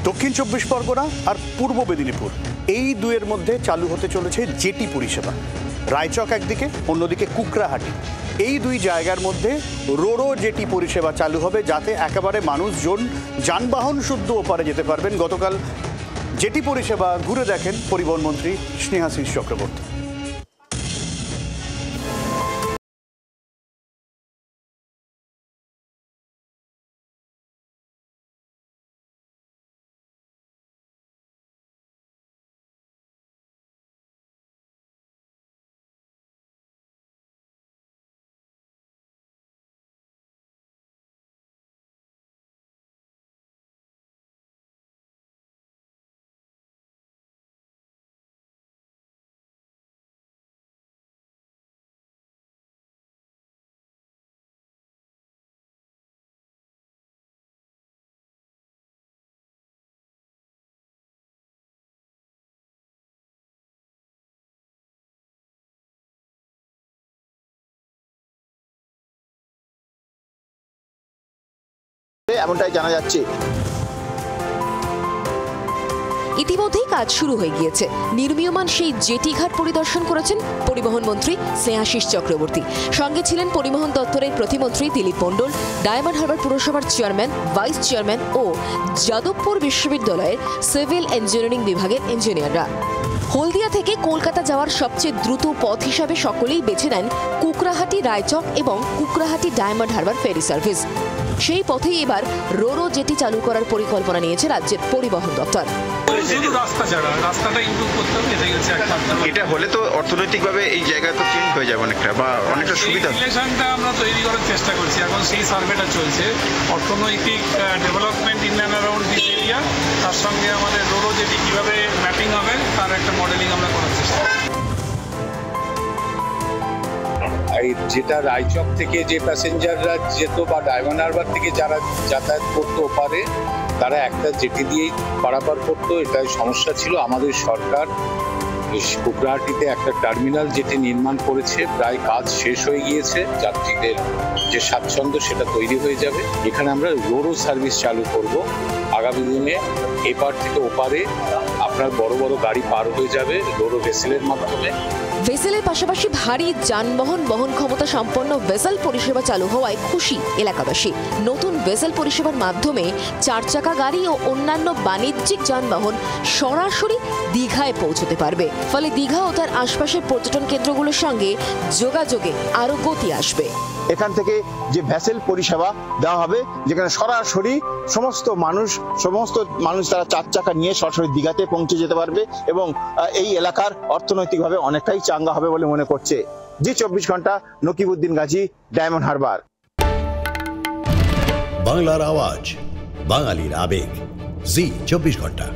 দক্ষিণ চব্বিশ পরগনা আর পূর্ব মেদিনীপুর এই দুয়ের মধ্যে চালু হতে চলেছে জেটি পরিষেবা। রায়চক একদিকে, অন্যদিকে কুকড়াহাটি, এই দুই জায়গার মধ্যে রোরো জেটি পরিষেবা চালু হবে, যাতে একেবারে মানুষজন যানবাহন শুদ্ধ ওপারে যেতে পারবেন। গতকাল জেটি পরিষেবা ঘুরে দেখেন পরিবহন মন্ত্রী স্নেহাশিস চক্রবর্তী। এমনটাই জানা যাচ্ছে। ইতিমধ্যেই কাজ শুরু হয়ে গিয়েছে। নির্মীয়মান সেই জেটি ঘাট পরিদর্শন করেছেন পরিবহন মন্ত্রী স্নেহাশিস চক্রবর্তী। সঙ্গে ছিলেন পরিবহন দপ্তরের প্রতিমন্ত্রী দিলীপ মণ্ডল, ডায়মন্ড হারবার পুরসভার চেয়ারম্যান, ভাইস চেয়ারম্যান ও যাদবপুর বিশ্ববিদ্যালয়ের সিভিল ইঞ্জিনিয়ারিং বিভাগের ইঞ্জিনিয়াররা। হলদিয়া থেকে কলকাতা যাওয়ার সবচেয়ে দ্রুত পথ হিসাবে সকলেই বেছে নেন কুকড়াহাটি রায়চক এবং Kukrahati diamond Harbour ferry service. সেই পথেই এবার রোরো জেটি চালু করার পরিকল্পনা নিয়েছে রাজ্যের পরিবহন দপ্তর। এটা হলে তো অর্থনৈতিকভাবে এই জায়গা তো চেঞ্জ হয়ে যাবে অনেকটা, বা অনেকটা সুবিধা। রিলেশনটা আমরা তৈরি করার চেষ্টা করছি, এখন সেই সার্ভেটা চলছে। অর্থনৈতিক development in and around this area, তার সঙ্গে আমাদের রোরো জেটি কিভাবে ম্যাপিং হবে তার একটা মডেলিং আমরা করার চেষ্টা করছি। যেটা রায়চক থেকে যে প্যাসেঞ্জাররা যেত বা ডায়মন্ড হারবার থেকে যারা যাতায়াত করতো ওপারে, তারা একটা জেটি দিয়েই পারাপার করতো। এটাই সমস্যা ছিল। আমাদের সরকার কুকড়াহাটিতে একটা টার্মিনাল যেটি নির্মাণ করেছে, প্রায় কাজ শেষ হয়ে গিয়েছে। যাত্রীদের যে স্বাচ্ছন্দ্য সেটা তৈরি হয়ে যাবে। এখানে আমরা রোরো সার্ভিস চালু করব। আগামী দিনে এপার থেকে ওপারে আপনার বড় বড় গাড়ি পার হয়ে যাবে রোরো ভেসেলের মাধ্যমে। ভেসেলের পাশাপাশি ভারী যানবাহন বহন ক্ষমতা সম্পন্ন ভেসেল পরিষেবা চালু হওয়ায় খুশি এলাকাবাসী। নতুন ভেসেল পরিষেবার মাধ্যমে 4 চাকা গাড়ি ও অন্যান্য বাণিজ্যিক যানবাহন সরাসরি দীঘায় পৌঁছতে পারবে। ফলে দীঘা ও তার আশপাশের পর্যটন কেন্দ্রগুলোর সঙ্গে যোগাযোগে আরো গতি আসবে। এখান থেকে যে ভেসেল পরিষেবা দেওয়া হবে, যেখানে সরাসরি সমস্ত মানুষ তারা 4 চাকা নিয়ে সরাসরি দীঘাতে পৌঁছে যেতে পারবে এবং এই এলাকার অর্থনৈতিকভাবে অনেকটাই চাঙ্গা হবে বলে মনে করছে। জি 24 ঘন্টা, নকিবউদ্দিন গাজী, ডায়মন্ড হারবার। বাংলার আওয়াজ, বাঙালির আবেগ, জি 24 ঘন্টা।